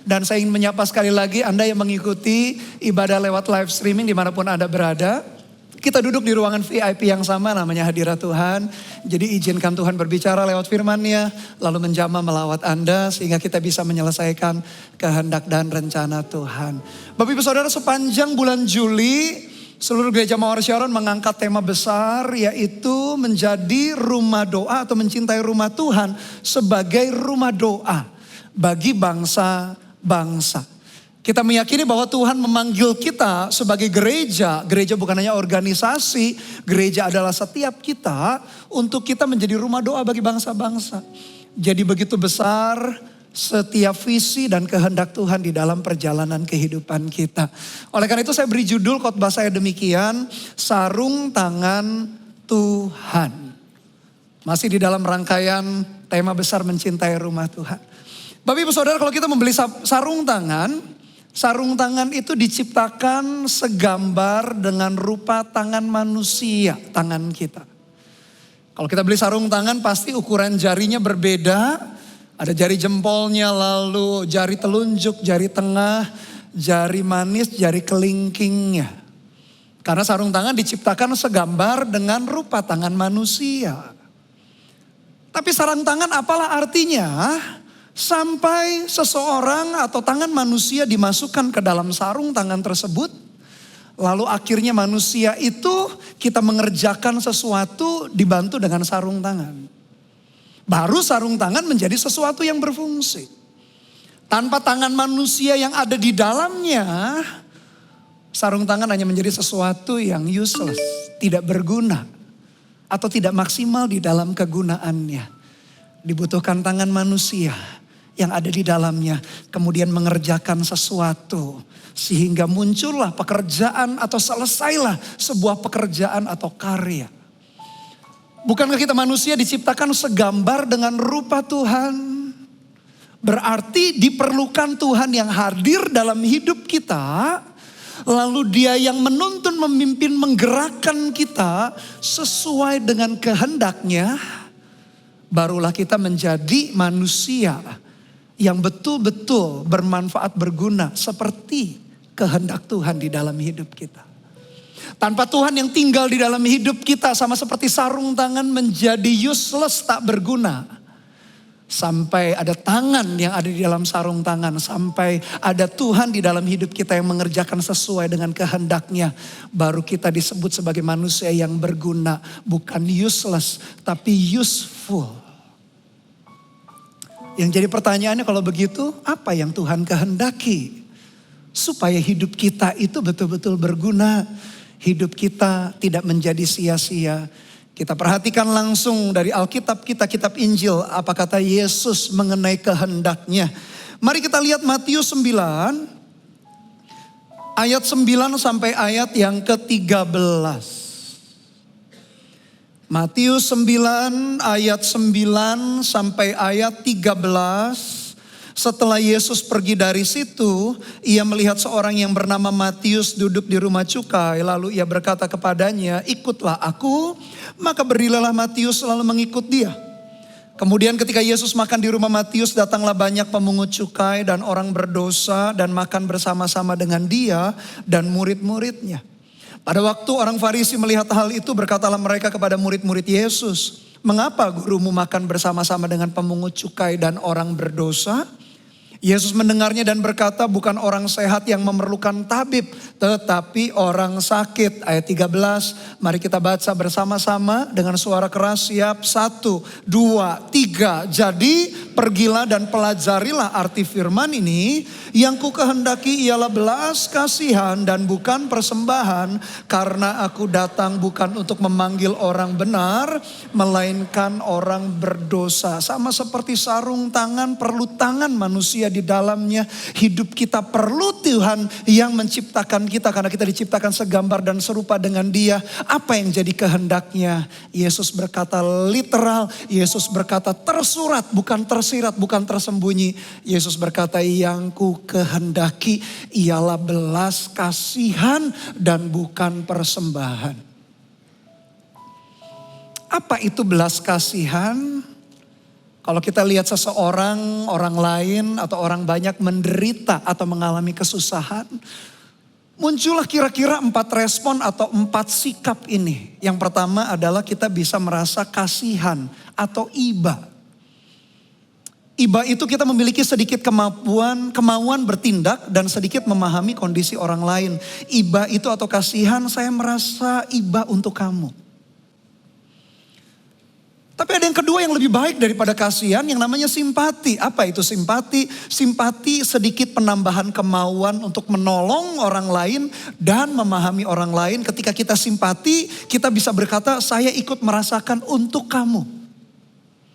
Dan saya ingin menyapa sekali lagi Anda yang mengikuti ibadah lewat live streaming dimanapun Anda berada. Kita duduk di ruangan VIP yang sama, namanya hadirat Tuhan. Jadi izinkan Tuhan berbicara lewat firman-Nya, lalu menjamah melawat Anda sehingga kita bisa menyelesaikan kehendak dan rencana Tuhan. Bapak Ibu Saudara, sepanjang bulan Juli seluruh gereja Mawar Sharon mengangkat tema besar, yaitu menjadi rumah doa atau mencintai rumah Tuhan sebagai rumah doa bagi bangsa-bangsa. Kita meyakini bahwa Tuhan memanggil kita sebagai gereja. Gereja bukan hanya organisasi, gereja adalah setiap kita untuk kita menjadi rumah doa bagi bangsa-bangsa. Jadi begitu besar setiap visi dan kehendak Tuhan di dalam perjalanan kehidupan kita. Oleh karena itu saya beri judul khotbah saya demikian, Sarung Tangan Tuhan. Masih di dalam rangkaian tema besar mencintai rumah Tuhan. Bapak Ibu Saudara, kalau kita membeli sarung tangan itu diciptakan segambar dengan rupa tangan manusia, tangan kita. Kalau kita beli sarung tangan pasti ukuran jarinya berbeda. Ada jari jempolnya, lalu jari telunjuk, jari tengah, jari manis, jari kelingkingnya. Karena sarung tangan diciptakan segambar dengan rupa tangan manusia. Tapi sarung tangan apalah artinya? Sampai seseorang atau tangan manusia dimasukkan ke dalam sarung tangan tersebut. Lalu akhirnya manusia itu kita mengerjakan sesuatu dibantu dengan sarung tangan. Baru sarung tangan menjadi sesuatu yang berfungsi. Tanpa tangan manusia yang ada di dalamnya, sarung tangan hanya menjadi sesuatu yang useless, tidak berguna. Atau tidak maksimal di dalam kegunaannya. Dibutuhkan tangan manusia yang ada di dalamnya, kemudian mengerjakan sesuatu sehingga muncullah pekerjaan atau selesailah sebuah pekerjaan atau karya. Bukankah kita manusia diciptakan segambar dengan rupa Tuhan? Berarti diperlukan Tuhan yang hadir dalam hidup kita, lalu Dia yang menuntun, memimpin, menggerakkan kita sesuai dengan kehendaknya, barulah kita menjadi manusia yang betul-betul bermanfaat, berguna seperti kehendak Tuhan di dalam hidup kita. Tanpa Tuhan yang tinggal di dalam hidup kita sama seperti sarung tangan menjadi useless, tak berguna. Sampai ada tangan yang ada di dalam sarung tangan, sampai ada Tuhan di dalam hidup kita yang mengerjakan sesuai dengan kehendaknya, baru kita disebut sebagai manusia yang berguna, bukan useless tapi useful. Yang jadi pertanyaannya, kalau begitu apa yang Tuhan kehendaki? Supaya hidup kita itu betul-betul berguna. Hidup kita tidak menjadi sia-sia. Kita perhatikan langsung dari Alkitab kita, kitab Injil. Apa kata Yesus mengenai kehendaknya. Mari kita lihat Matius 9. Ayat 9 sampai ayat yang ke-13. Matius 9 ayat 9 sampai ayat 13. Setelah Yesus pergi dari situ, ia melihat seorang yang bernama Matius duduk di rumah cukai. Lalu ia berkata kepadanya, ikutlah aku. Maka berdirilah Matius lalu mengikut dia. Kemudian ketika Yesus makan di rumah Matius, datanglah banyak pemungut cukai dan orang berdosa dan makan bersama-sama dengan dia dan murid-muridnya. Pada waktu orang Farisi melihat hal itu, berkatalah mereka kepada murid-murid Yesus, mengapa gurumu makan bersama-sama dengan pemungut cukai dan orang berdosa? Yesus mendengarnya dan berkata, bukan orang sehat yang memerlukan tabib, tetapi orang sakit. Ayat 13, mari kita baca bersama-sama dengan suara keras, siap, 1, 2, 3. Jadi pergilah dan pelajarilah arti firman ini, yang ku kehendaki ialah belas kasihan dan bukan persembahan, karena aku datang bukan untuk memanggil orang benar, melainkan orang berdosa. Sama seperti sarung tangan perlu tangan manusia di dalamnya, hidup kita perlu Tuhan yang menciptakan kita, karena kita diciptakan segambar dan serupa dengan Dia. Apa yang jadi kehendaknya? Yesus berkata literal, Yesus berkata tersurat, bukan tersirat, bukan tersembunyi. Yesus berkata yang ku kehendaki ialah belas kasihan dan bukan persembahan. Apa itu belas kasihan? Kalau kita lihat seseorang, orang lain atau orang banyak menderita atau mengalami kesusahan, muncullah kira-kira 4 respon atau 4 sikap ini. Yang pertama adalah kita bisa merasa kasihan atau iba. Iba itu kita memiliki sedikit kemauan bertindak dan sedikit memahami kondisi orang lain. Iba itu atau kasihan, saya merasa iba untuk kamu. Tapi ada yang kedua yang lebih baik daripada kasihan yang namanya simpati. Apa itu simpati? Simpati sedikit penambahan kemauan untuk menolong orang lain dan memahami orang lain. Ketika kita simpati, kita bisa berkata, saya ikut merasakan untuk kamu.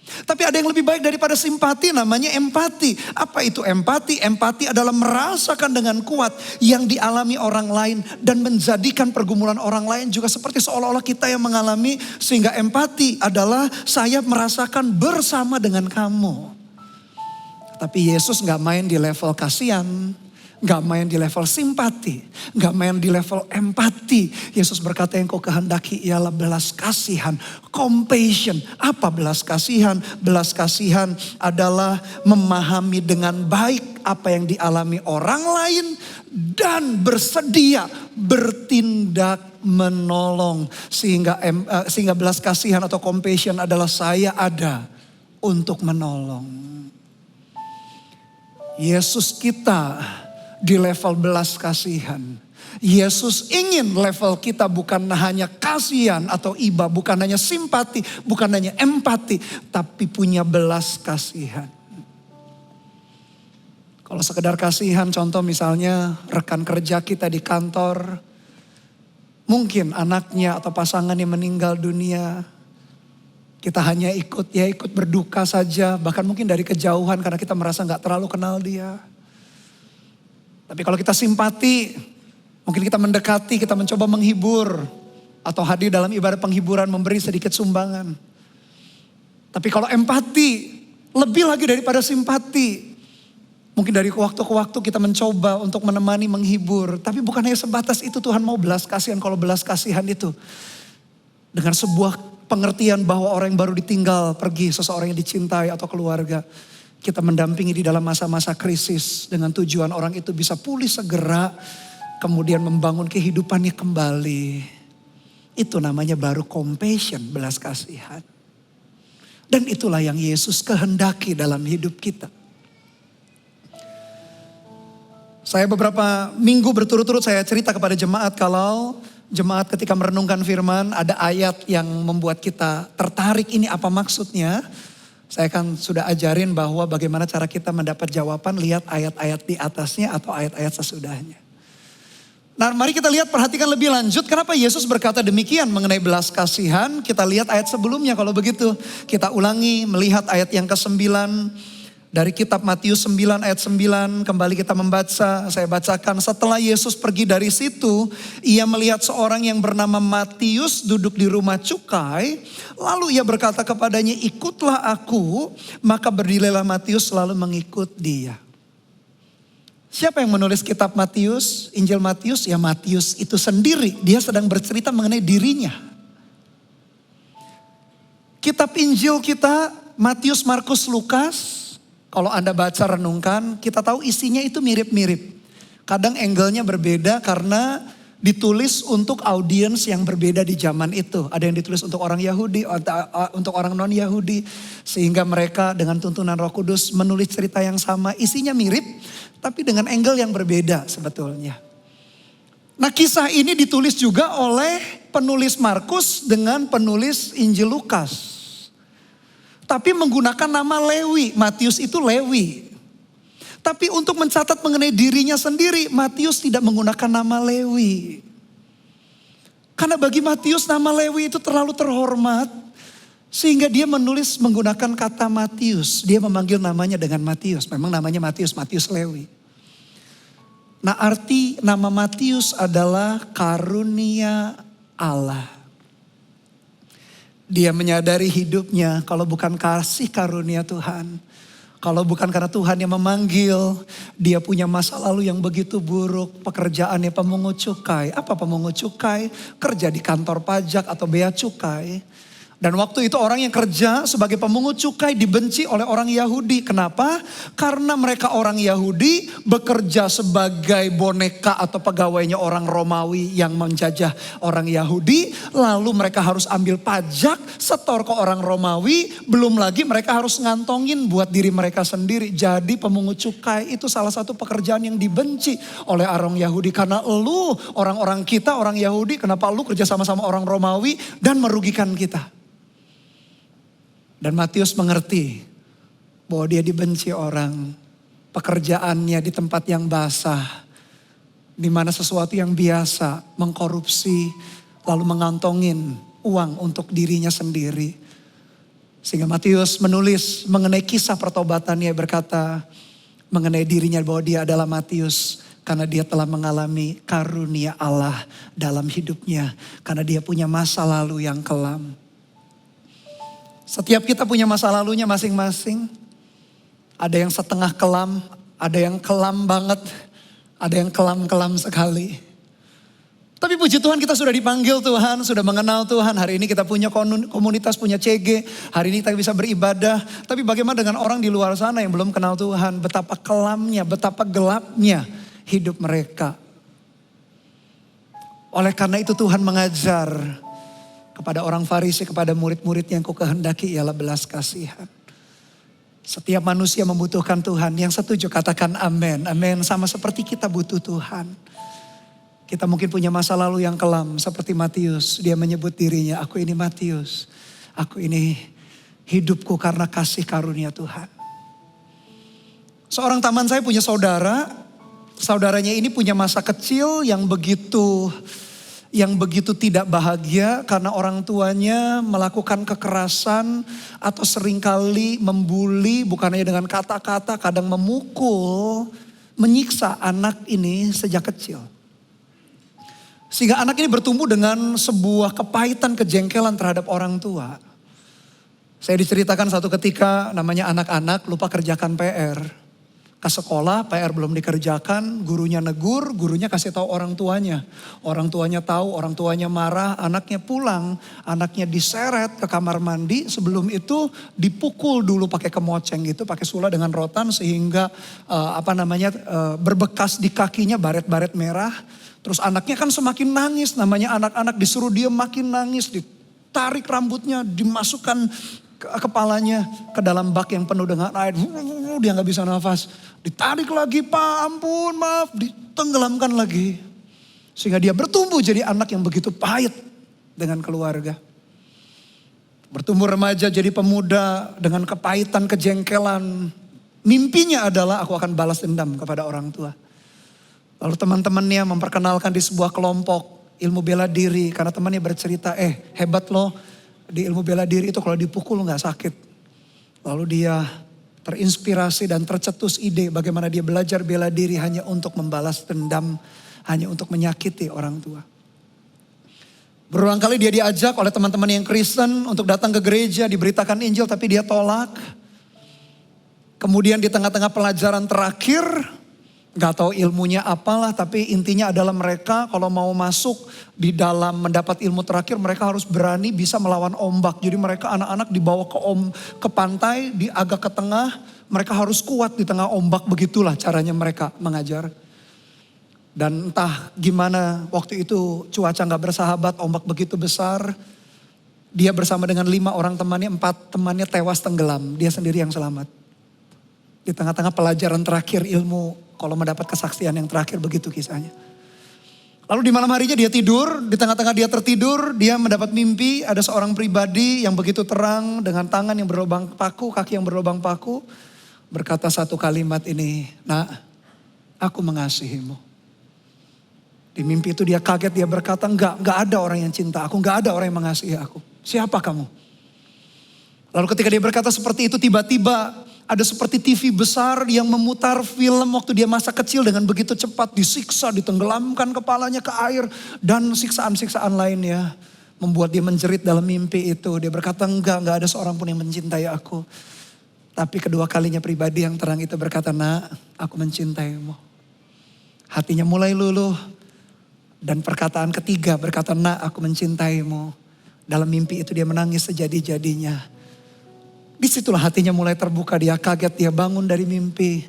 Tapi ada yang lebih baik daripada simpati, namanya empati. Apa itu empati? Empati adalah merasakan dengan kuat yang dialami orang lain dan menjadikan pergumulan orang lain juga seperti seolah-olah kita yang mengalami. Sehingga empati adalah saya merasakan bersama dengan kamu. Tapi Yesus gak main di level kasihan, gak main di level simpati, gak main di level empati. Yesus berkata yang kau kehendaki ialah belas kasihan, compassion. Apa belas kasihan? Belas kasihan adalah memahami dengan baik apa yang dialami orang lain dan bersedia bertindak menolong. Sehingga belas kasihan atau compassion adalah saya ada untuk menolong. Yesus kita di level belas kasihan. Yesus ingin level kita bukan hanya kasihan atau iba, bukan hanya simpati, bukan hanya empati, tapi punya belas kasihan. Kalau sekedar kasihan, contoh misalnya rekan kerja kita di kantor, mungkin anaknya atau pasangannya meninggal dunia, kita hanya ikut berduka saja, bahkan mungkin dari kejauhan karena kita merasa gak terlalu kenal dia. Tapi kalau kita simpati, mungkin kita mendekati, kita mencoba menghibur. Atau hadir dalam ibadah penghiburan, memberi sedikit sumbangan. Tapi kalau empati, lebih lagi daripada simpati. Mungkin dari waktu ke waktu kita mencoba untuk menemani, menghibur. Tapi bukan hanya sebatas itu, Tuhan mau belas kasihan. Kalau belas kasihan itu dengan sebuah pengertian bahwa orang yang baru ditinggal, pergi, seseorang yang dicintai atau keluarga. Kita mendampingi di dalam masa-masa krisis dengan tujuan orang itu bisa pulih segera. Kemudian membangun kehidupannya kembali. Itu namanya baru compassion, belas kasihan. Dan itulah yang Yesus kehendaki dalam hidup kita. Saya beberapa minggu berturut-turut saya cerita kepada jemaat kalau jemaat ketika merenungkan firman ada ayat yang membuat kita tertarik, ini apa maksudnya? Saya kan sudah ajarin bahwa bagaimana cara kita mendapat jawaban, lihat ayat-ayat di atasnya atau ayat-ayat sesudahnya. Nah, mari kita lihat, perhatikan lebih lanjut kenapa Yesus berkata demikian mengenai belas kasihan. Kita lihat ayat sebelumnya kalau begitu. Kita ulangi melihat ayat yang ke-9 dari kitab Matius 9 ayat 9. Kembali kita membaca, saya bacakan. Setelah Yesus pergi dari situ, ia melihat seorang yang bernama Matius duduk di rumah cukai. Lalu ia berkata kepadanya, ikutlah aku. Maka berdirilah Matius lalu mengikut dia. Siapa yang menulis kitab Matius, Injil Matius? Ya Matius itu sendiri. Dia sedang bercerita mengenai dirinya. Kitab Injil kita, Matius, Markus, Lukas. Kalau Anda baca renungkan, kita tahu isinya itu mirip-mirip. Kadang angle-nya berbeda karena ditulis untuk audiens yang berbeda di zaman itu. Ada yang ditulis untuk orang Yahudi, untuk orang non-Yahudi. Sehingga mereka dengan tuntunan Roh Kudus menulis cerita yang sama. Isinya mirip, tapi dengan angle yang berbeda sebetulnya. Nah, kisah ini ditulis juga oleh penulis Markus dengan penulis Injil Lukas. Tapi menggunakan nama Lewi. Matius itu Lewi. Tapi untuk mencatat mengenai dirinya sendiri, Matius tidak menggunakan nama Lewi. Karena bagi Matius nama Lewi itu terlalu terhormat. Sehingga dia menulis menggunakan kata Matius. Dia memanggil namanya dengan Matius. Memang namanya Matius, Matius Lewi. Nah, arti nama Matius adalah karunia Allah. Dia menyadari hidupnya kalau bukan kasih karunia Tuhan. Kalau bukan karena Tuhan yang memanggil, dia punya masa lalu yang begitu buruk. Pekerjaannya pemungut cukai. Apa pemungut cukai? Kerja di kantor pajak atau bea cukai. Dan waktu itu orang yang kerja sebagai pemungut cukai dibenci oleh orang Yahudi. Kenapa? Karena mereka orang Yahudi bekerja sebagai boneka atau pegawainya orang Romawi yang menjajah orang Yahudi. Lalu mereka harus ambil pajak, setor ke orang Romawi. Belum lagi mereka harus ngantongin buat diri mereka sendiri. Jadi pemungut cukai itu salah satu pekerjaan yang dibenci oleh orang Yahudi. Karena lu orang-orang kita orang Yahudi, kenapa lu kerja sama-sama orang Romawi dan merugikan kita. Dan Matius mengerti bahwa dia dibenci orang. Pekerjaannya di tempat yang basah. Di mana sesuatu yang biasa mengkorupsi. Lalu mengantongin uang untuk dirinya sendiri. Sehingga Matius menulis mengenai kisah pertobatannya, berkata mengenai dirinya bahwa dia adalah Matius. Karena dia telah mengalami karunia Allah dalam hidupnya. Karena dia punya masa lalu yang kelam. Setiap kita punya masa lalunya masing-masing. Ada yang setengah kelam, ada yang kelam banget, ada yang kelam-kelam sekali. Tapi puji Tuhan kita sudah dipanggil Tuhan, sudah mengenal Tuhan. Hari ini kita punya komunitas, punya CG. Hari ini kita bisa beribadah. Tapi bagaimana dengan orang di luar sana yang belum kenal Tuhan? Betapa kelamnya, betapa gelapnya hidup mereka. Oleh karena itu Tuhan mengajar kepada orang Farisi, kepada murid-murid yang ku kehendaki ialah belas kasihan. Setiap manusia membutuhkan Tuhan. Yang setuju katakan amin. Amin. Sama seperti kita butuh Tuhan. Kita mungkin punya masa lalu yang kelam. Seperti Matius. Dia menyebut dirinya, aku ini Matius. Aku ini hidupku karena kasih karunia Tuhan. Seorang teman saya punya saudara. Saudaranya ini punya masa kecil yang begitu tidak bahagia karena orang tuanya melakukan kekerasan atau seringkali membuli, bukan hanya dengan kata-kata, kadang memukul, menyiksa anak ini sejak kecil. Sehingga anak ini bertumbuh dengan sebuah kepahitan, kejengkelan terhadap orang tua. Saya diceritakan satu ketika namanya anak-anak lupa kerjakan PR. Ke sekolah, PR belum dikerjakan, gurunya negur, gurunya kasih tahu orang tuanya. Orang tuanya tahu, orang tuanya marah, anaknya pulang, anaknya diseret ke kamar mandi. Sebelum itu dipukul dulu pakai kemoceng gitu, pakai sula dengan rotan sehingga berbekas di kakinya baret-baret merah. Terus anaknya kan semakin nangis, namanya anak-anak disuruh dia makin nangis, ditarik rambutnya, dimasukkan kepalanya ke dalam bak yang penuh dengan air. Dia gak bisa nafas. Ditarik lagi, Pak ampun maaf. Ditenggelamkan lagi. Sehingga dia bertumbuh jadi anak yang begitu pahit dengan keluarga. Bertumbuh remaja jadi pemuda dengan kepahitan, kejengkelan. Mimpinya adalah aku akan balas dendam kepada orang tua. Lalu teman-temannya memperkenalkan di sebuah kelompok ilmu bela diri. Karena temannya bercerita, hebat loh. Di ilmu bela diri itu kalau dipukul gak sakit. Lalu dia terinspirasi dan tercetus ide bagaimana dia belajar bela diri hanya untuk membalas dendam. Hanya untuk menyakiti orang tua. Berulang kali dia diajak oleh teman-teman yang Kristen untuk datang ke gereja, diberitakan Injil tapi dia tolak. Kemudian di tengah-tengah pelajaran terakhir, gak tahu ilmunya apalah, tapi intinya adalah mereka kalau mau masuk di dalam mendapat ilmu terakhir, mereka harus berani bisa melawan ombak. Jadi mereka anak-anak dibawa ke pantai, agak ke tengah, mereka harus kuat di tengah ombak, begitulah caranya mereka mengajar. Dan entah gimana waktu itu cuaca gak bersahabat, ombak begitu besar. Dia bersama dengan 5 orang temannya, 4 temannya tewas tenggelam, dia sendiri yang selamat. Di tengah-tengah pelajaran terakhir ilmu, kalau mendapat kesaksian yang terakhir begitu kisahnya. Lalu di malam harinya dia tidur, di tengah-tengah dia tertidur, dia mendapat mimpi ada seorang pribadi yang begitu terang dengan tangan yang berlubang paku, kaki yang berlubang paku. Berkata satu kalimat ini, "Nak, aku mengasihimu." Di mimpi itu dia kaget, dia berkata, enggak ada orang yang cinta aku, enggak ada orang yang mengasihi aku. Siapa kamu? Lalu ketika dia berkata seperti itu, tiba-tiba ada seperti TV besar yang memutar film waktu dia masa kecil dengan begitu cepat. Disiksa, ditenggelamkan kepalanya ke air. Dan siksaan-siksaan lainnya membuat dia menjerit dalam mimpi itu. Dia berkata enggak ada seorang pun yang mencintai aku. Tapi kedua kalinya pribadi yang terang itu berkata, "Nak, aku mencintaimu." Hatinya mulai luluh. Dan perkataan ketiga berkata, "Nak, aku mencintaimu." Dalam mimpi itu dia menangis sejadi-jadinya. Disitulah hatinya mulai terbuka, dia kaget, dia bangun dari mimpi.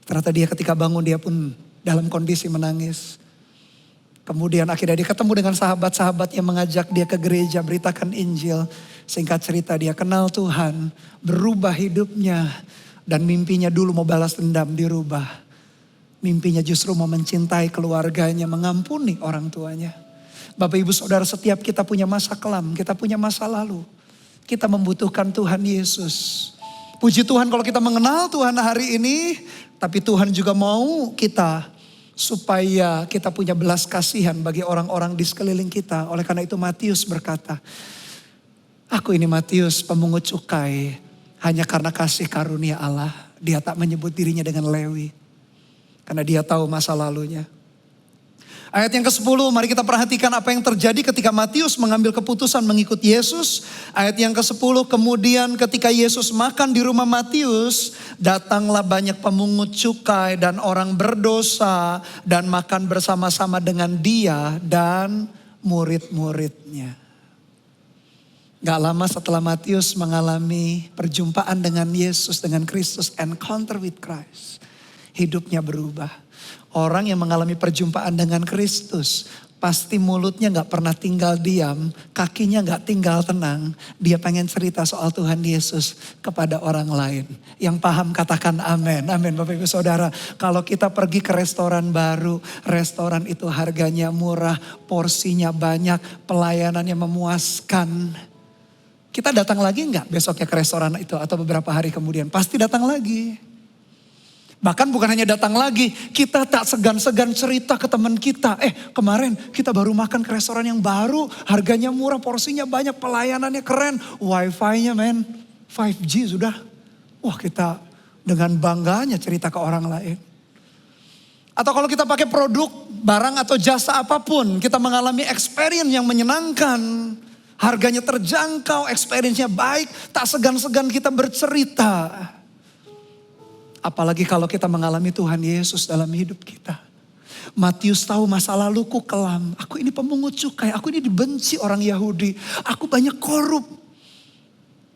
Ternyata dia ketika bangun dia pun dalam kondisi menangis. Kemudian akhirnya dia ketemu dengan sahabat-sahabat yang mengajak dia ke gereja, beritakan Injil. Singkat cerita dia kenal Tuhan, berubah hidupnya. Dan mimpinya dulu mau balas dendam dirubah. Mimpinya justru mau mencintai keluarganya, mengampuni orang tuanya. Bapak Ibu Saudara, setiap kita punya masa kelam, kita punya masa lalu. Kita membutuhkan Tuhan Yesus. Puji Tuhan kalau kita mengenal Tuhan hari ini, tapi Tuhan juga mau kita supaya kita punya belas kasihan bagi orang-orang di sekeliling kita. Oleh karena itu Matius berkata, aku ini Matius pemungut cukai, hanya karena kasih karunia Allah. Dia tak menyebut dirinya dengan Lewi, karena dia tahu masa lalunya. Ayat yang ke-10, mari kita perhatikan apa yang terjadi ketika Matius mengambil keputusan mengikut Yesus. Ayat yang ke-10, kemudian ketika Yesus makan di rumah Matius, datanglah banyak pemungut cukai dan orang berdosa dan makan bersama-sama dengan dia dan murid-muridnya. Gak lama setelah Matius mengalami perjumpaan dengan Yesus, dengan Kristus, encounter with Christ, hidupnya berubah. Orang yang mengalami perjumpaan dengan Kristus, pasti mulutnya gak pernah tinggal diam, kakinya gak tinggal tenang. Dia pengen cerita soal Tuhan Yesus kepada orang lain. Yang paham katakan amin. Amin Bapak Ibu Saudara. Kalau kita pergi ke restoran baru, restoran itu harganya murah, porsinya banyak, pelayanannya memuaskan. Kita datang lagi gak besoknya ke restoran itu atau beberapa hari kemudian? Pasti datang lagi. Bahkan bukan hanya datang lagi, kita tak segan-segan cerita ke teman kita. Kemarin kita baru makan ke restoran yang baru, harganya murah, porsinya banyak, pelayanannya keren. Wifi-nya 5G sudah. Wah, kita dengan bangganya cerita ke orang lain. Atau kalau kita pakai produk, barang atau jasa apapun, kita mengalami experience yang menyenangkan. Harganya terjangkau, experience-nya baik, tak segan-segan kita bercerita. Apalagi kalau kita mengalami Tuhan Yesus dalam hidup kita. Matius tahu masa laluku kelam. Aku ini pemungut cukai. Aku ini dibenci orang Yahudi. Aku banyak korup.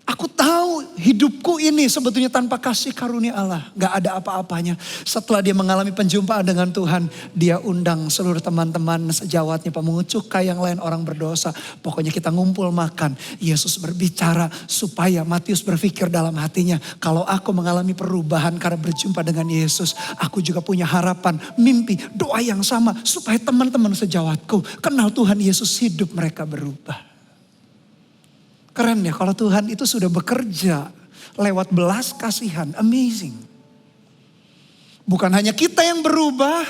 Aku tahu hidupku ini sebetulnya tanpa kasih karunia Allah. Gak ada apa-apanya. Setelah dia mengalami penjumpaan dengan Tuhan. Dia undang seluruh teman-teman sejawatnya, pemungut cukai yang lain, orang berdosa. Pokoknya kita ngumpul makan. Yesus berbicara supaya Matius berpikir dalam hatinya. Kalau aku mengalami perubahan karena berjumpa dengan Yesus. Aku juga punya harapan, mimpi, doa yang sama. Supaya teman-teman sejawatku kenal Tuhan Yesus, hidup mereka berubah. Keren ya kalau Tuhan itu sudah bekerja lewat belas kasihan. Amazing. Bukan hanya kita yang berubah,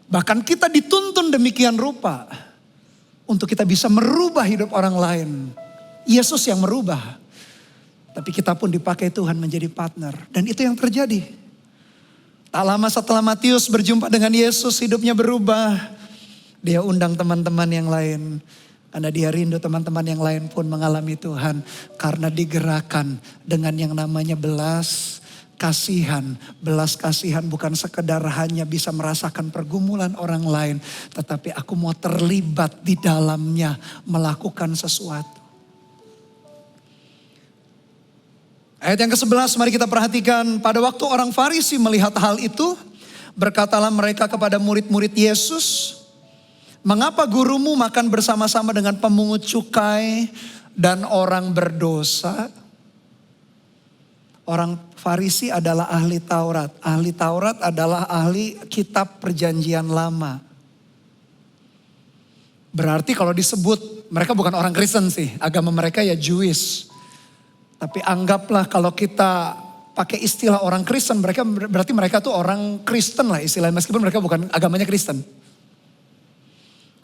bahkan kita dituntun demikian rupa untuk kita bisa merubah hidup orang lain. Yesus yang merubah, tapi kita pun dipakai Tuhan menjadi partner. Dan itu yang terjadi. Tak lama setelah Matius berjumpa dengan Yesus, hidupnya berubah. Dia undang teman-teman yang lain. Karena dia rindu teman-teman yang lain pun mengalami Tuhan. Karena digerakkan dengan yang namanya belas kasihan. Belas kasihan bukan sekedar hanya bisa merasakan pergumulan orang lain. Tetapi aku mau terlibat di dalamnya, melakukan sesuatu. Ayat yang ke-11 mari kita perhatikan. Pada waktu orang Farisi melihat hal itu, berkatalah mereka kepada murid-murid Yesus, mengapa gurumu makan bersama-sama dengan pemungut cukai dan orang berdosa? Orang Farisi adalah ahli Taurat. Ahli Taurat adalah ahli kitab perjanjian lama. Berarti kalau disebut, mereka bukan orang Kristen sih. Agama mereka ya Jewish. Tapi anggaplah kalau kita pakai istilah orang Kristen, berarti mereka tuh orang Kristen lah istilahnya. Meskipun mereka bukan agamanya Kristen.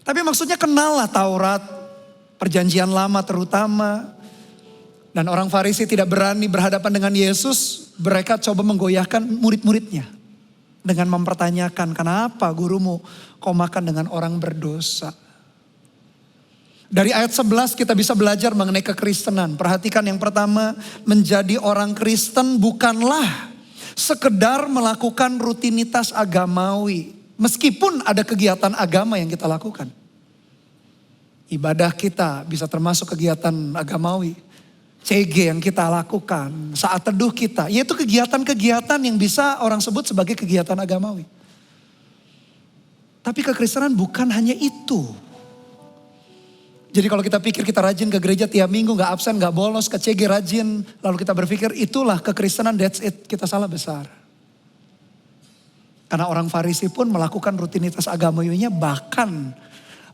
Tapi maksudnya kenal lah Taurat, perjanjian lama terutama. Dan orang Farisi tidak berani berhadapan dengan Yesus. Mereka coba menggoyahkan murid-muridnya. Dengan mempertanyakan, kenapa gurumu kau makan dengan orang berdosa? Dari ayat 11 kita bisa belajar mengenai kekristenan. Perhatikan yang pertama, menjadi orang Kristen bukanlah sekedar melakukan rutinitas agamawi. Meskipun ada kegiatan agama yang kita lakukan. Ibadah kita bisa termasuk kegiatan agamawi. CG yang kita lakukan, saat teduh kita, yaitu kegiatan-kegiatan yang bisa orang sebut sebagai kegiatan agamawi. Tapi kekristenan bukan hanya itu. Jadi kalau kita pikir kita rajin ke gereja tiap minggu, gak absen, gak bolos, ke CG rajin, lalu kita berpikir itulah kekristenan, that's it, kita salah besar. Karena orang Farisi pun melakukan rutinitas agamawinya bahkan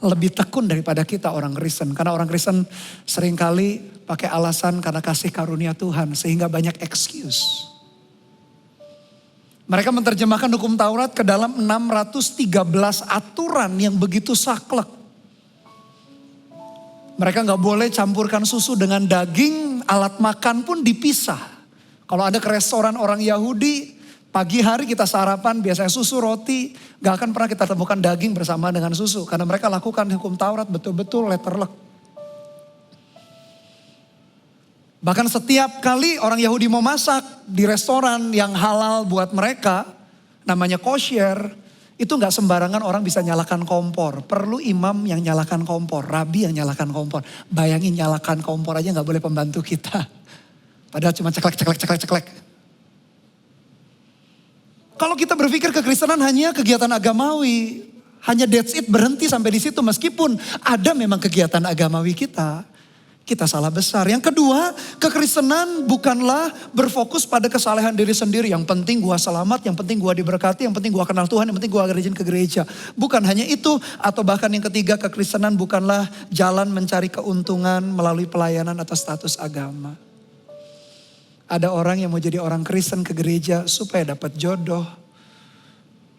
lebih tekun daripada kita orang Kristen. Karena orang Kristen seringkali pakai alasan karena kasih karunia Tuhan sehingga banyak excuse. Mereka menerjemahkan hukum Taurat ke dalam 613 aturan yang begitu saklek. Mereka gak boleh campurkan susu dengan daging, alat makan pun dipisah. Kalau ada ke restoran orang Yahudi, pagi hari kita sarapan biasanya susu roti, gak akan pernah kita temukan daging bersama dengan susu. Karena mereka lakukan hukum Taurat betul-betul letterlek. Bahkan setiap kali orang Yahudi mau masak di restoran yang halal buat mereka, namanya kosher, itu gak sembarangan orang bisa nyalakan kompor. Perlu imam yang nyalakan kompor, rabi yang nyalakan kompor. Bayangin nyalakan kompor aja gak boleh pembantu kita. Padahal cuma ceklek. Kalau kita berpikir kekristenan hanya kegiatan agamawi, hanya that's it, berhenti sampai di situ. Meskipun ada memang kegiatan agamawi kita salah besar. Yang kedua, kekristenan bukanlah berfokus pada kesalehan diri sendiri. Yang penting gua selamat, yang penting gua diberkati, yang penting gua kenal Tuhan, yang penting gua rajin ke gereja. Bukan hanya itu, atau bahkan yang ketiga, kekristenan bukanlah jalan mencari keuntungan melalui pelayanan atau status agama. Ada orang yang mau jadi orang Kristen ke gereja supaya dapat jodoh.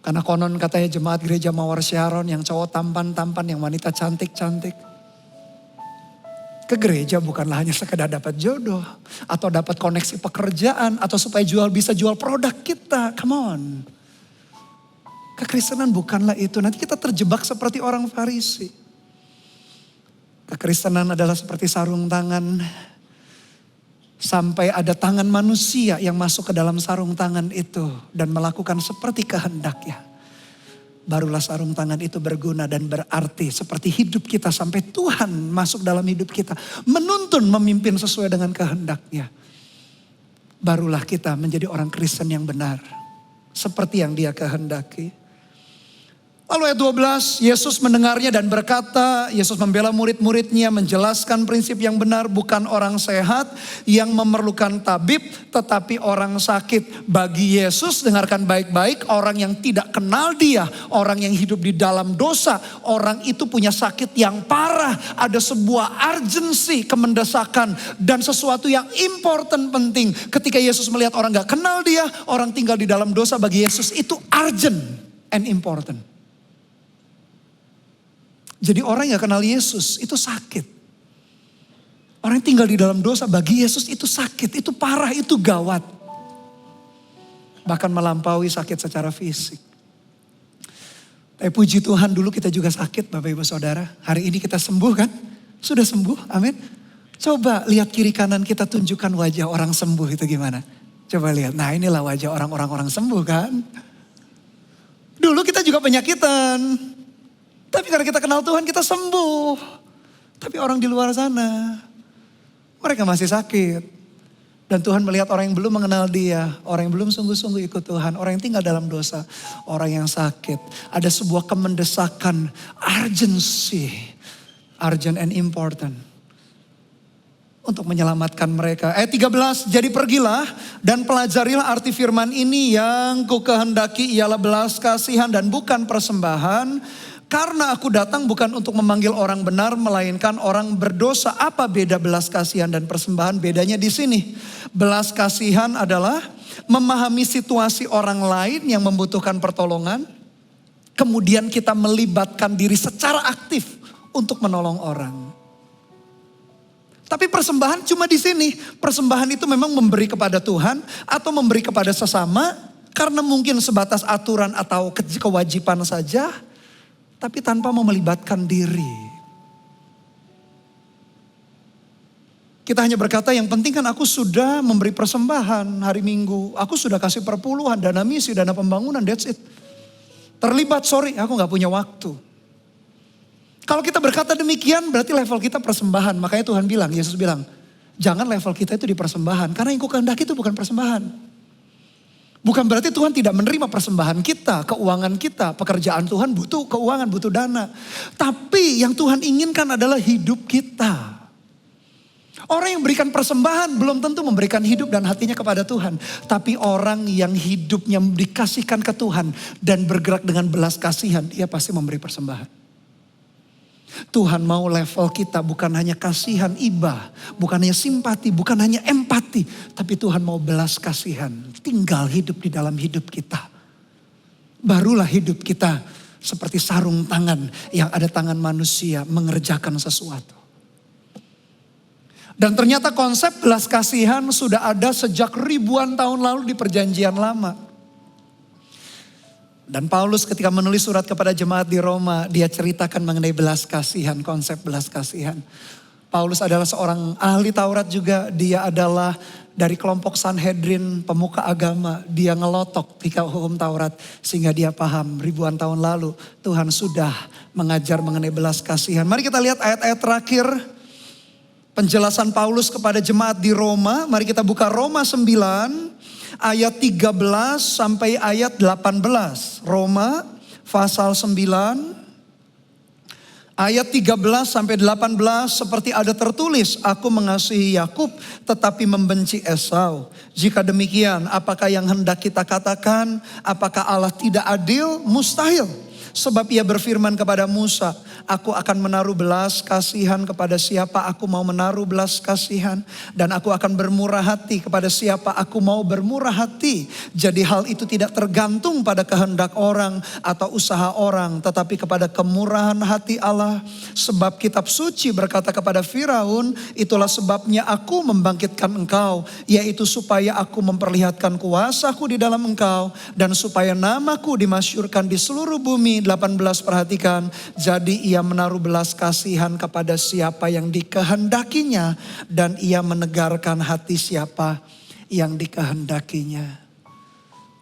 Karena konon katanya jemaat gereja Mawar Sharon yang cowok tampan-tampan, yang wanita cantik-cantik. Ke gereja bukanlah hanya sekedar dapat jodoh. Atau dapat koneksi pekerjaan. Atau supaya bisa jual produk kita. Come on. Kekristenan bukanlah itu. Nanti kita terjebak seperti orang Farisi. Kekristenan adalah seperti sarung tangan. Sampai ada tangan manusia yang masuk ke dalam sarung tangan itu. Dan melakukan seperti kehendaknya. Barulah sarung tangan itu berguna dan berarti. Seperti hidup kita sampai Tuhan masuk dalam hidup kita. Menuntun, memimpin sesuai dengan kehendaknya. Barulah kita menjadi orang Kristen yang benar. Seperti yang Dia kehendaki. Lalu ayat 12, Yesus mendengarnya dan berkata, Yesus membela murid-muridnya, menjelaskan prinsip yang benar, bukan orang sehat yang memerlukan tabib, tetapi orang sakit. Bagi Yesus, dengarkan baik-baik, orang yang tidak kenal Dia, orang yang hidup di dalam dosa, orang itu punya sakit yang parah, ada sebuah urgency, kemendesakan, dan sesuatu yang important, penting. Ketika Yesus melihat orang gak kenal Dia, orang tinggal di dalam dosa, bagi Yesus itu urgent and important. Jadi orang yang kenal Yesus itu sakit. Orang yang tinggal di dalam dosa bagi Yesus itu sakit, itu parah, itu gawat. Bahkan melampaui sakit secara fisik. Tapi puji Tuhan dulu kita juga sakit Bapak Ibu Saudara. Hari ini kita sembuh kan? Sudah sembuh, amin. Coba lihat kiri kanan kita, tunjukkan wajah orang sembuh itu gimana. Coba lihat, nah inilah wajah orang-orang sembuh kan. Dulu kita juga penyakitan. Tapi karena kita kenal Tuhan kita sembuh. Tapi orang di luar sana, mereka masih sakit. Dan Tuhan melihat orang yang belum mengenal Dia. Orang yang belum sungguh-sungguh ikut Tuhan. Orang yang tinggal dalam dosa. Orang yang sakit. Ada sebuah kemendesakan, urgency. Urgent and important. Untuk menyelamatkan mereka. Ayat 13, jadi pergilah dan pelajarilah arti firman ini yang ku kehendaki ialah belas kasihan dan bukan persembahan. Karena aku datang bukan untuk memanggil orang benar, melainkan orang berdosa. Apa beda belas kasihan dan persembahan? Bedanya di sini. Belas kasihan adalah memahami situasi orang lain yang membutuhkan pertolongan. Kemudian kita melibatkan diri secara aktif untuk menolong orang. Tapi persembahan cuma di sini. Persembahan itu memang memberi kepada Tuhan atau memberi kepada sesama. Karena mungkin sebatas aturan atau kewajiban saja. Tapi tanpa mau melibatkan diri. Kita hanya berkata yang penting kan aku sudah memberi persembahan hari Minggu. Aku sudah kasih perpuluhan, dana misi, dana pembangunan, that's it. Terlibat, sorry aku gak punya waktu. Kalau kita berkata demikian berarti level kita persembahan. Makanya Tuhan bilang, Yesus bilang, jangan level kita itu di persembahan. Karena yang ku kehendaki itu bukan persembahan. Bukan berarti Tuhan tidak menerima persembahan kita, keuangan kita, pekerjaan Tuhan butuh keuangan, butuh dana. Tapi yang Tuhan inginkan adalah hidup kita. Orang yang berikan persembahan belum tentu memberikan hidup dan hatinya kepada Tuhan. Tapi orang yang hidupnya dikasihkan ke Tuhan dan bergerak dengan belas kasihan, dia pasti memberi persembahan. Tuhan mau level kita bukan hanya kasihan iba, bukan hanya simpati, bukan hanya empati. Tapi Tuhan mau belas kasihan, tinggal hidup di dalam hidup kita. Barulah hidup kita seperti sarung tangan yang ada tangan manusia mengerjakan sesuatu. Dan ternyata konsep belas kasihan sudah ada sejak ribuan tahun lalu di perjanjian lama. Dan Paulus ketika menulis surat kepada jemaat di Roma, dia ceritakan mengenai belas kasihan, konsep belas kasihan. Paulus adalah seorang ahli Taurat juga, dia adalah dari kelompok Sanhedrin, pemuka agama. Dia ngelotok di hukum Taurat sehingga dia paham ribuan tahun lalu Tuhan sudah mengajar mengenai belas kasihan. Mari kita lihat ayat-ayat terakhir penjelasan Paulus kepada jemaat di Roma. Mari kita buka Roma 9 ayat 13 sampai ayat 18. Roma pasal 9 ayat 13 sampai 18 seperti ada tertulis, aku mengasihi Yakub tetapi membenci Esau. Jika demikian, apakah yang hendak kita katakan? Apakah Allah tidak adil? Mustahil. Sebab ia berfirman kepada Musa, aku akan menaruh belas kasihan kepada siapa aku mau menaruh belas kasihan. Dan aku akan bermurah hati kepada siapa aku mau bermurah hati. Jadi hal itu tidak tergantung pada kehendak orang atau usaha orang. Tetapi kepada kemurahan hati Allah. Sebab kitab suci berkata kepada Firaun, itulah sebabnya aku membangkitkan engkau. Yaitu supaya aku memperlihatkan kuasaku di dalam engkau. Dan supaya namaku dimasyurkan di seluruh bumi. 18 perhatikan, jadi ia menaruh belas kasihan kepada siapa yang dikehendakinya dan ia menegarkan hati siapa yang dikehendakinya.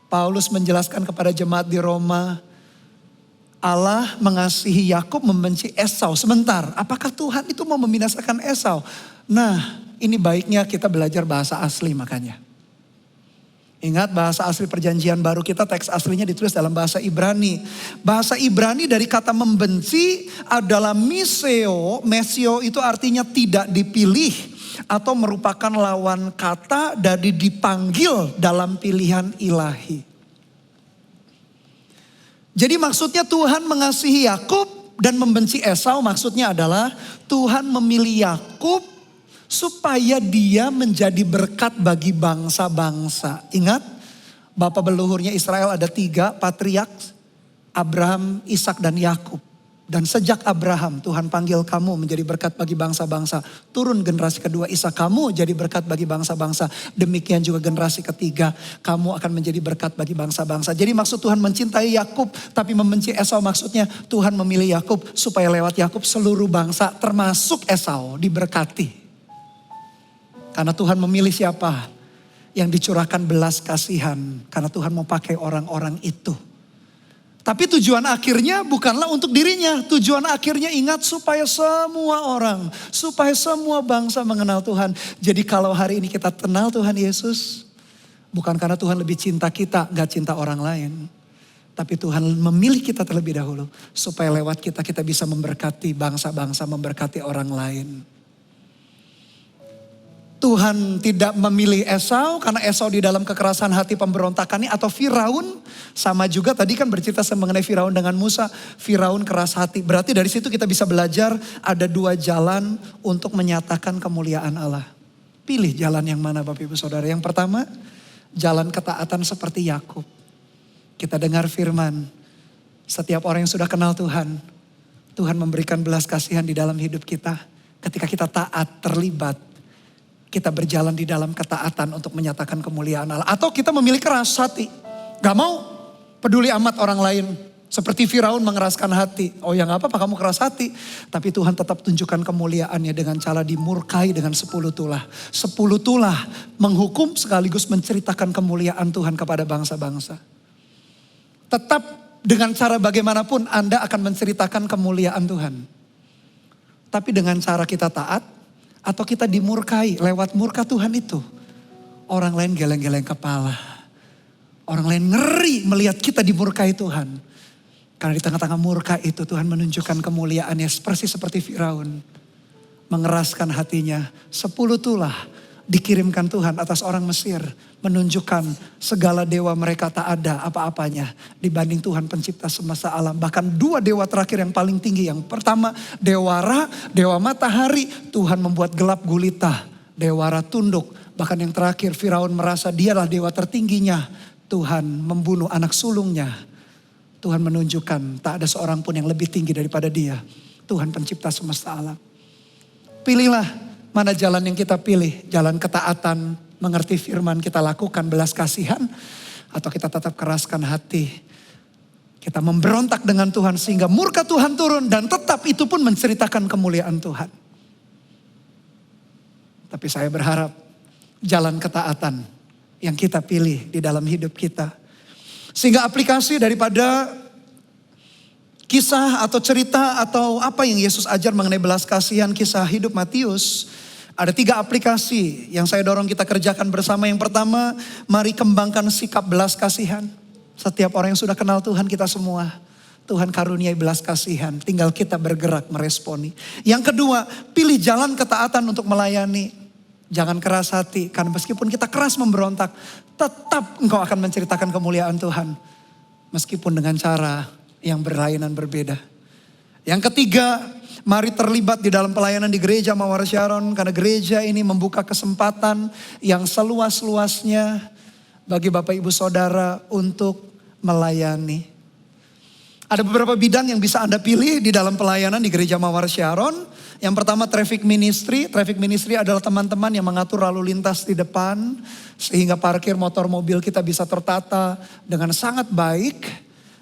Paulus menjelaskan kepada jemaat di Roma, Allah mengasihi Yakub, membenci Esau. Sebentar, apakah Tuhan itu mau membinasakan Esau? Nah, ini baiknya kita belajar bahasa asli makanya. Ingat bahasa asli perjanjian baru kita, teks aslinya ditulis dalam bahasa Ibrani. Bahasa Ibrani dari kata membenci adalah miseo. Mesio itu artinya tidak dipilih atau merupakan lawan kata dari dipanggil dalam pilihan ilahi. Jadi maksudnya Tuhan mengasihi Yakub dan membenci Esau, maksudnya adalah Tuhan memilih Yakub supaya dia menjadi berkat bagi bangsa-bangsa. Ingat, bapak leluhurnya Israel ada 3 patriark, Abraham, Ishak dan Yakub. Dan sejak Abraham, Tuhan panggil kamu menjadi berkat bagi bangsa-bangsa. Turun generasi kedua Ishak, kamu jadi berkat bagi bangsa-bangsa. Demikian juga generasi ketiga, kamu akan menjadi berkat bagi bangsa-bangsa. Jadi maksud Tuhan mencintai Yakub tapi membenci Esau, maksudnya Tuhan memilih Yakub supaya lewat Yakub seluruh bangsa termasuk Esau diberkati. Karena Tuhan memilih siapa yang dicurahkan belas kasihan. Karena Tuhan mau pakai orang-orang itu. Tapi tujuan akhirnya bukanlah untuk dirinya. Tujuan akhirnya ingat supaya semua orang, supaya semua bangsa mengenal Tuhan. Jadi kalau hari ini kita kenal Tuhan Yesus, bukan karena Tuhan lebih cinta kita, gak cinta orang lain. Tapi Tuhan memilih kita terlebih dahulu. Supaya lewat kita bisa memberkati bangsa-bangsa, memberkati orang lain. Tuhan tidak memilih Esau karena Esau di dalam kekerasan hati pemberontakannya, atau Firaun. Sama juga tadi kan bercerita mengenai Firaun dengan Musa. Firaun keras hati. Berarti dari situ kita bisa belajar ada 2 jalan untuk menyatakan kemuliaan Allah. Pilih jalan yang mana Bapak Ibu Saudara. Yang pertama, jalan ketaatan seperti Yakub. Kita dengar firman. Setiap orang yang sudah kenal Tuhan, Tuhan memberikan belas kasihan di dalam hidup kita. Ketika kita taat, terlibat, kita berjalan di dalam ketaatan untuk menyatakan kemuliaan Allah. Atau kita memilih keras hati. Gak mau peduli amat orang lain. Seperti Firaun mengeraskan hati. Oh ya gak apa-apa kamu keras hati. Tapi Tuhan tetap tunjukkan kemuliaannya dengan cara dimurkai dengan 10 tulah. 10 tulah menghukum sekaligus menceritakan kemuliaan Tuhan kepada bangsa-bangsa. Tetap dengan cara bagaimanapun Anda akan menceritakan kemuliaan Tuhan. tapi dengan cara kita taat, atau kita dimurkai lewat murka Tuhan itu. Orang lain geleng-geleng kepala. Orang lain ngeri melihat kita dimurkai Tuhan. Karena di tengah-tengah murka itu Tuhan menunjukkan kemuliaannya persis seperti Firaun. Mengeraskan hatinya. 10 tulah dikirimkan Tuhan atas orang Mesir. Menunjukkan segala dewa mereka tak ada apa-apanya. Dibanding Tuhan pencipta semesta alam. Bahkan 2 dewa terakhir yang paling tinggi. Yang pertama dewa Ra, dewa matahari. Tuhan membuat gelap gulita. Dewa Ra tunduk. Bahkan yang terakhir Firaun merasa dialah dewa tertingginya. Tuhan membunuh anak sulungnya. Tuhan menunjukkan tak ada seorang pun yang lebih tinggi daripada dia. Tuhan pencipta semesta alam. Pilihlah mana jalan yang kita pilih. Jalan ketaatan, mengerti firman, kita lakukan belas kasihan. Atau kita tetap keraskan hati. Kita memberontak dengan Tuhan sehingga murka Tuhan turun. Dan tetap itu pun menceritakan kemuliaan Tuhan. Tapi saya berharap jalan ketaatan yang kita pilih di dalam hidup kita. Sehingga aplikasi daripada kisah atau cerita atau apa yang Yesus ajar mengenai belas kasihan kisah hidup Matius. Ada 3 aplikasi yang saya dorong kita kerjakan bersama. Yang pertama, mari kembangkan sikap belas kasihan. Setiap orang yang sudah kenal Tuhan, kita semua, Tuhan karuniai belas kasihan. Tinggal kita bergerak meresponi. Yang kedua, pilih jalan ketaatan untuk melayani. Jangan keras hati, karena meskipun kita keras memberontak, tetap engkau akan menceritakan kemuliaan Tuhan. Meskipun dengan cara yang berlainan berbeda. Yang ketiga, mari terlibat di dalam pelayanan di gereja Mawar Sharon. Karena gereja ini membuka kesempatan yang seluas-luasnya bagi Bapak Ibu Saudara untuk melayani. Ada beberapa bidang yang bisa Anda pilih di dalam pelayanan di gereja Mawar Sharon. Yang pertama traffic ministry. Traffic ministry adalah teman-teman yang mengatur lalu lintas di depan. Sehingga parkir motor mobil kita bisa tertata dengan sangat baik.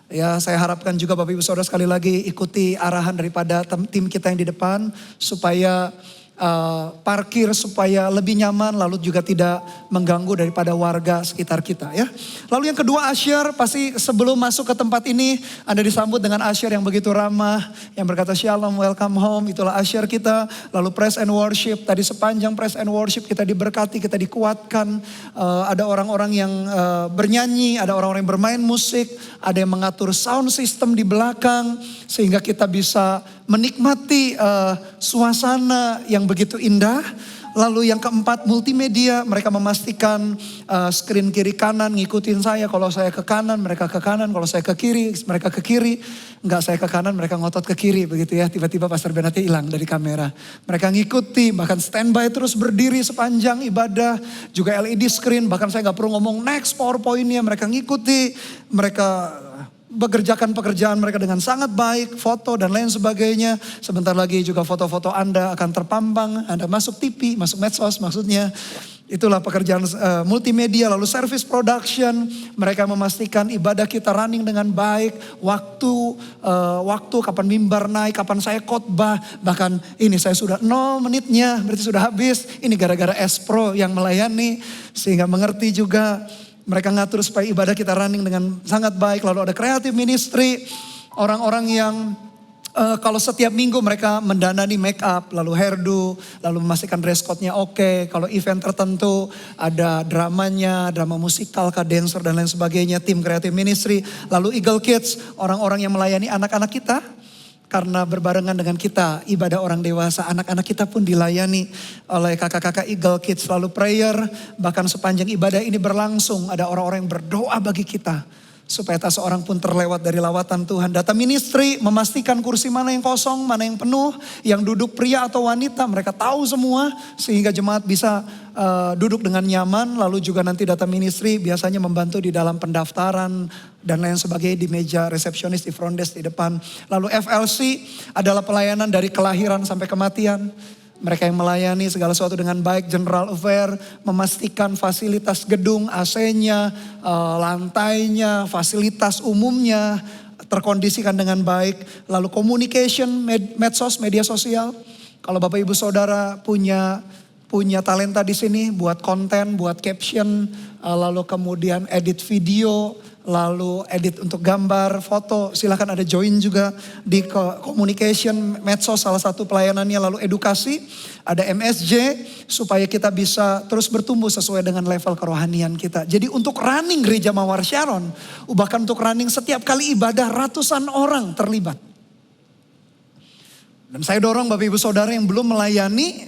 Ya, saya harapkan juga Bapak Ibu Saudara sekali lagi ikuti arahan daripada tim kita yang di depan. Supaya parkir supaya lebih nyaman, lalu juga tidak mengganggu daripada warga sekitar kita ya. Lalu yang kedua, usher. Pasti sebelum masuk ke tempat ini Anda disambut dengan usher yang begitu ramah, yang berkata shalom, welcome home. Itulah usher kita. Lalu praise and worship. Tadi sepanjang praise and worship kita diberkati, kita dikuatkan. Ada orang-orang yang bernyanyi, ada orang-orang yang bermain musik, ada yang mengatur sound system di belakang sehingga kita bisa menikmati suasana yang begitu indah. Lalu yang keempat, multimedia. Mereka memastikan screen kiri kanan ngikutin saya. Kalau saya ke kanan, mereka ke kanan. Kalau saya ke kiri, mereka ke kiri. Enggak, saya ke kanan, mereka ngotot ke kiri. Begitu ya, tiba-tiba Pastor Benati hilang dari kamera. Mereka ngikuti, bahkan standby terus berdiri sepanjang ibadah. Juga LED screen, bahkan saya gak perlu ngomong next PowerPoint-nya. Mereka ngikuti, mereka bekerjakan pekerjaan mereka dengan sangat baik, foto dan lain sebagainya. Sebentar lagi juga foto-foto Anda akan terpampang, Anda masuk TV, masuk medsos maksudnya. Itulah pekerjaan multimedia. Lalu service production, mereka memastikan ibadah kita running dengan baik. Waktu kapan mimbar naik, kapan saya khotbah. Bahkan ini saya sudah 0 menitnya, berarti sudah habis. Ini gara-gara S-Pro yang melayani, sehingga mengerti juga. Mereka ngatur supaya ibadah kita running dengan sangat baik. Lalu ada creative ministry. Orang-orang yang kalau setiap minggu mereka mendanani make up. Lalu hairdo. Lalu memastikan dress code-nya oke. Kalau event tertentu ada dramanya. Drama musikal, dancer dan lain sebagainya. Tim creative ministry. Lalu Eagle Kids. Orang-orang yang melayani anak-anak kita. Karena berbarengan dengan kita ibadah orang dewasa, anak-anak kita pun dilayani oleh kakak-kakak Eagle Kids. Lalu prayer, bahkan sepanjang ibadah ini berlangsung ada orang-orang yang berdoa bagi kita. Supaya tak seorang pun terlewat dari lawatan Tuhan. Data ministry memastikan kursi mana yang kosong, mana yang penuh. Yang duduk pria atau wanita, mereka tahu semua. Sehingga jemaat bisa duduk dengan nyaman. Lalu juga nanti data ministry biasanya membantu di dalam pendaftaran dan lain sebagainya di meja resepsionis di front desk di depan. Lalu FLC adalah pelayanan dari kelahiran sampai kematian. Mereka yang melayani segala sesuatu dengan baik. General Affair memastikan fasilitas gedung, AC-nya, lantainya, fasilitas umumnya terkondisikan dengan baik. Lalu communication, medsos, media sosial. Kalau Bapak Ibu Saudara punya talenta di sini buat konten, buat caption, lalu kemudian edit video, lalu edit untuk gambar, foto. Silahkan ada join juga di communication, medsos salah satu pelayanannya. Lalu edukasi, ada MSJ supaya kita bisa terus bertumbuh sesuai dengan level kerohanian kita. Jadi untuk running Gereja Mawar Sharon, bahkan untuk running setiap kali ibadah ratusan orang terlibat. Dan saya dorong Bapak Ibu Saudara yang belum melayani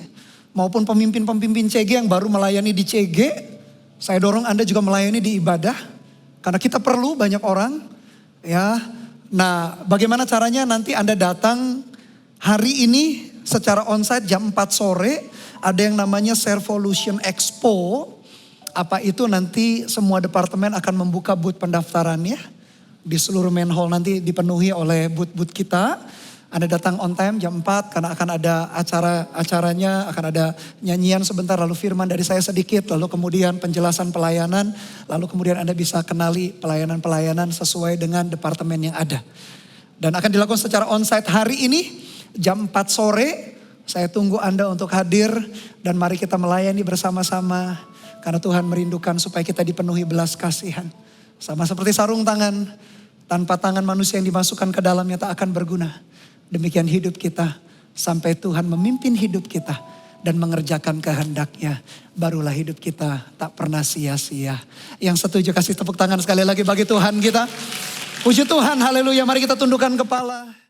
maupun pemimpin-pemimpin CG yang baru melayani di CG, saya dorong Anda juga melayani di ibadah karena kita perlu banyak orang, ya. Nah, bagaimana caranya? Nanti Anda datang hari ini secara onsite jam 4 sore, ada yang namanya Servolution Expo. Apa itu? Nanti semua departemen akan membuka booth pendaftarannya di seluruh main hall, nanti dipenuhi oleh booth-booth kita. Anda datang on time jam 4 karena akan ada acaranya, akan ada nyanyian sebentar, lalu firman dari saya sedikit, lalu kemudian penjelasan pelayanan, lalu kemudian Anda bisa kenali pelayanan-pelayanan sesuai dengan departemen yang ada. Dan akan dilakukan secara onsite hari ini jam 4 sore. Saya tunggu Anda untuk hadir dan mari kita melayani bersama-sama karena Tuhan merindukan supaya kita dipenuhi belas kasihan. Sama seperti sarung tangan, tanpa tangan manusia yang dimasukkan ke dalamnya tak akan berguna. Demikian hidup kita sampai Tuhan memimpin hidup kita dan mengerjakan kehendaknya. Barulah hidup kita tak pernah sia-sia. Yang setuju kasih tepuk tangan sekali lagi bagi Tuhan kita. Puji Tuhan, haleluya. Mari kita tundukkan kepala.